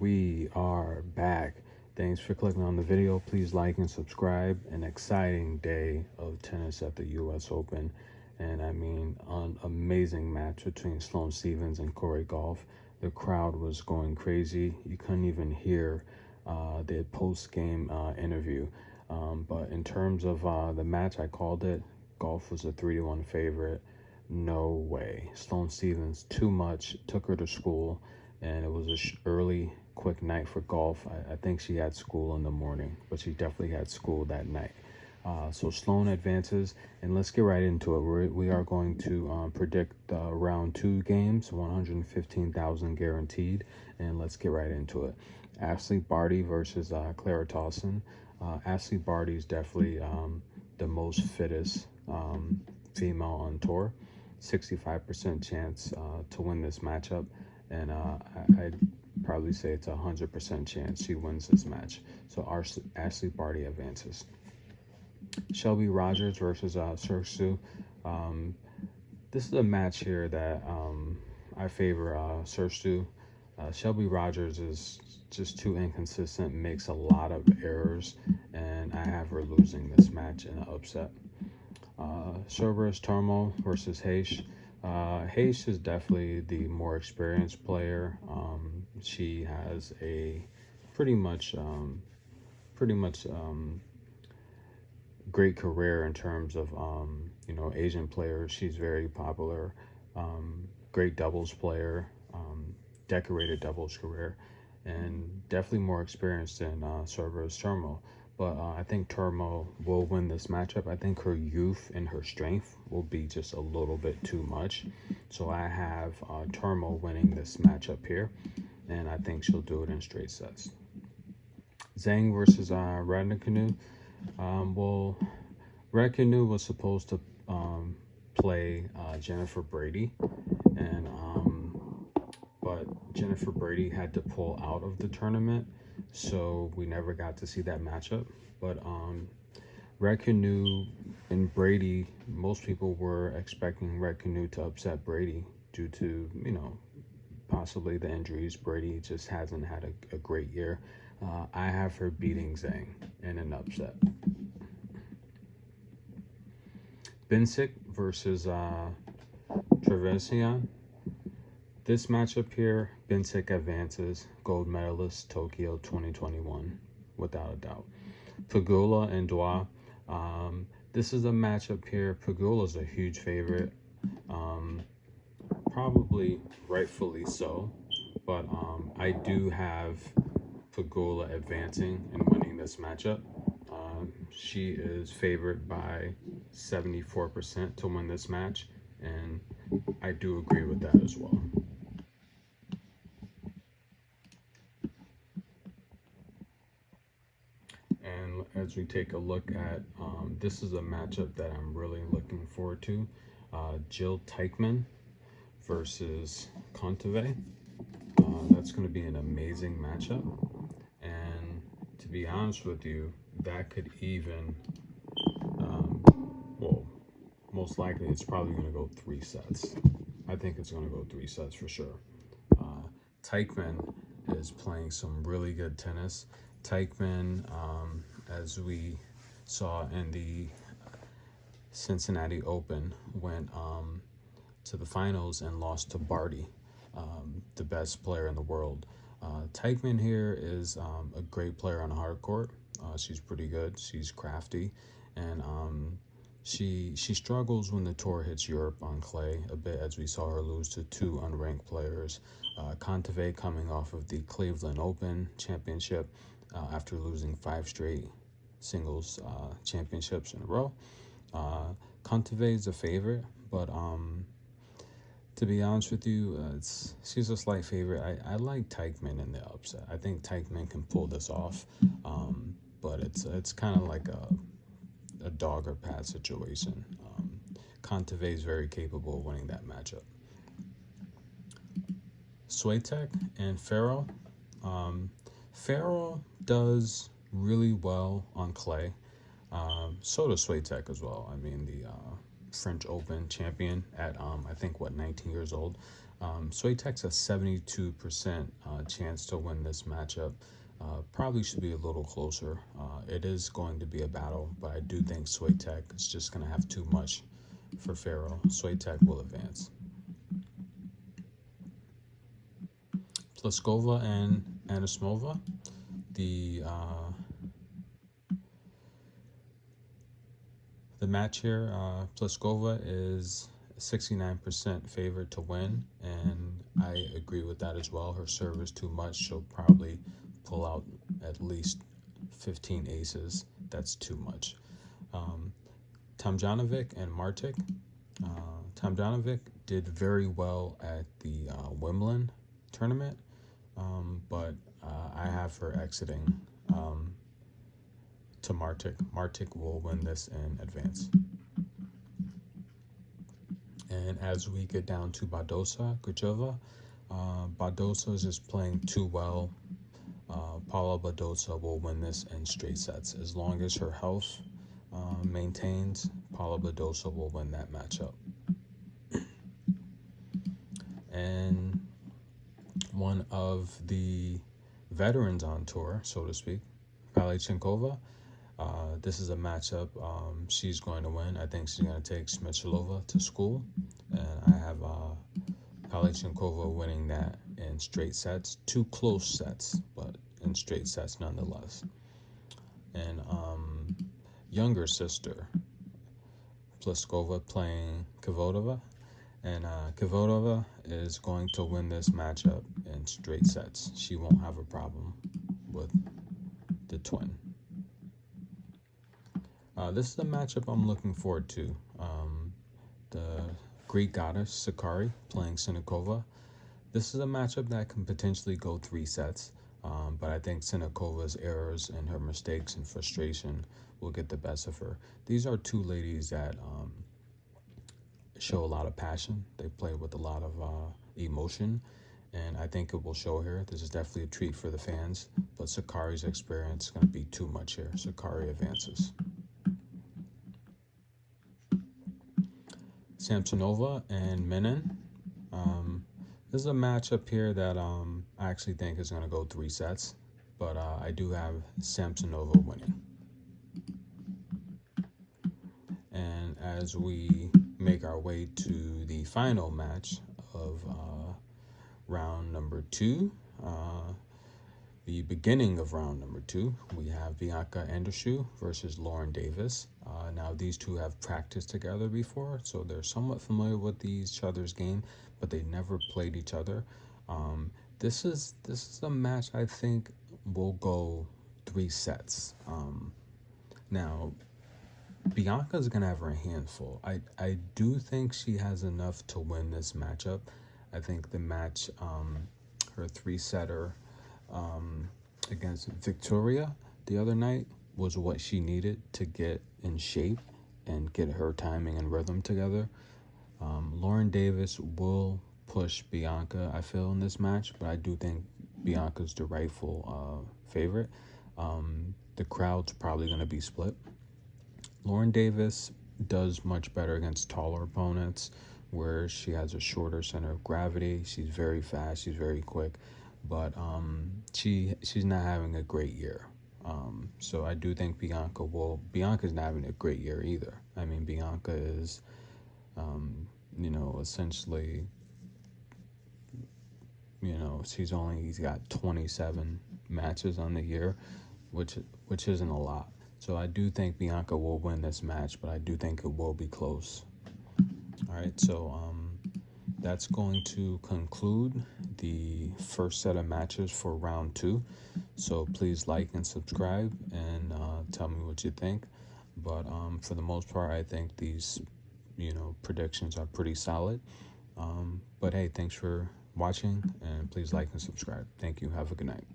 We are back. Thanks for clicking on the video. Please like and subscribe. An exciting day of tennis at the US Open. And I mean, an amazing match between Sloane Stephens and Corey Goff. The crowd was going crazy. You couldn't even hear the post-game interview. But in terms of the match, I called it. Goff was a 3-1 favorite. No way. Sloane Stephens, too much, took her to school, and it was a early, quick night for Goff. I think she had school in the morning, but she definitely had school that night. So Sloane advances, and let's get right into it. We are going to predict round 2 games, 115,000 guaranteed, and let's get right into it. Ashley Barty versus Clara Tauson. Ashley Barty is definitely the most fittest female on tour. 65% chance to win this matchup, and I'd probably say it's a 100% chance she wins this match. So Ashley Barty advances. Shelby Rogers versus Sirsu. This is a match here that I favor Sirsu. Shelby Rogers is just too inconsistent, makes a lot of errors, and I have her losing this match in an upset. Cerberus Tormo versus Hayes. Hayes is definitely the more experienced player. She has a pretty much great career in terms of Asian players. She's very popular. Great doubles player. Decorated doubles career, and definitely more experienced than Cerberus Tormo. But I think Tormo will win this matchup. I think her youth and her strength will be just a little bit too much. So I have Tormo winning this matchup here, and I think she'll do it in straight sets. Zhang versus Raducanu. Well, Raducanu was supposed to play Jennifer Brady, and but Jennifer Brady had to pull out of the tournament, so we never got to see that matchup. But Raducanu and Brady, most people were expecting Raducanu to upset Brady due to, possibly the injuries. Brady just hasn't had a great year. I have her beating Zhang in an upset. Binsik versus Trevisan. This matchup here, Binsik advances, gold medalist Tokyo 2021, without a doubt. Pegula and Dua. This is a matchup here. Pegula's a huge favorite, probably rightfully so, but I do have Pegula advancing and winning this matchup. She is favored by 74% to win this match, and I do agree with that as well. And as we take a look at, this is a matchup that I'm really looking forward to. Jill Teichmann versus Kontaveit. That's going to be an amazing matchup. And to be honest with you, that could even, well, most likely it's probably going to go 3 sets. I think it's going to go 3 sets for sure. Teichmann is playing some really good tennis. Teichmann, as we saw in the Cincinnati Open, went to the finals and lost to Barty, the best player in the world. Teichmann here is a great player on a hard court. She's pretty good. She's crafty, and she struggles when the tour hits Europe on clay a bit, as we saw her lose to 2 unranked players. Kontaveit coming off of the Cleveland Open championship after losing 5 straight singles championships in a row. Kontaveit is a favorite, but to be honest with you, she's a slight favorite. I like Teichmann in the upset. I think Teichmann can pull this off, but it's kind of like a dog or pat situation. Kontaveit is very capable of winning that matchup. Swiatek and Ferrell. Ferrell does really well on clay. So does Swiatek as well. I mean, French Open champion at I think 19 years old. Swiatek's a 72% chance to win this matchup. Probably should be a little closer. It is going to be a battle, but I do think Swiatek is just going to have too much for Ferro. Swiatek will advance. Pliskova and Anisimova. The match here, Pliskova is 69% favorite to win, and I agree with that as well. Her serve is too much. She'll probably pull out at least 15 aces. That's too much. Tomljanovic and Martic. Tomljanovic did very well at the Wimbledon tournament, but I have her exiting to Martic. Martic will win this in advance. And as we get down to Badosa, Gracheva, Badosa is just playing too well. Paula Badosa will win this in straight sets. As long as her health maintains, Paula Badosa will win that matchup. And one of the veterans on tour, so to speak, Palechenkova, this is a matchup she's going to win. I think she's going to take Smyslova to school, and I have Palechenkova winning that in straight sets. Two close sets, but in straight sets nonetheless. And younger sister, Pliskova, playing Kvitova, and Kvitova is going to win this matchup in straight sets. She won't have a problem with the twin. This is a matchup I'm looking forward to. The Greek goddess Sakari playing Sinakova. This is a matchup that can potentially go 3 sets, but I think Sinakova's errors and her mistakes and frustration will get the best of her. These are two ladies that show a lot of passion. They play with a lot of emotion, and I think it will show here. This is definitely a treat for the fans, but Sakari's experience is going to be too much here. Sakari advances. Samsonova and Menin. This is a matchup here that I actually think is going to go 3 sets, but I do have Samsonova winning. And as we make our way to the final match of round number 2, the beginning of round number 2, we have Bianca Andreescu versus Lauren Davis. Now these two have practiced together before, so they're somewhat familiar with each other's game, but they never played each other. This is a match I think will go 3 sets. Now Bianca's gonna have her handful. I do think she has enough to win this matchup. I think the match, her 3-setter against Victoria the other night was what she needed to get in shape and get her timing and rhythm together. Lauren Davis will push Bianca, I feel, in this match, but I do think Bianca's the rightful favorite. The crowd's probably going to be split. Lauren Davis does much better against taller opponents where she has a shorter center of gravity. She's very fast, she's very quick, but she's not having a great year. So I do think Bianca's not having a great year either. I mean, Bianca is, essentially, she's got 27 matches on the year, which isn't a lot. So I do think Bianca will win this match, but I do think it will be close. All right, so that's going to conclude the first set of matches for round 2. So please like and subscribe and tell me what you think. But for the most part, I think these, predictions are pretty solid. But hey, thanks for watching, and please like and subscribe. Thank you. Have a good night.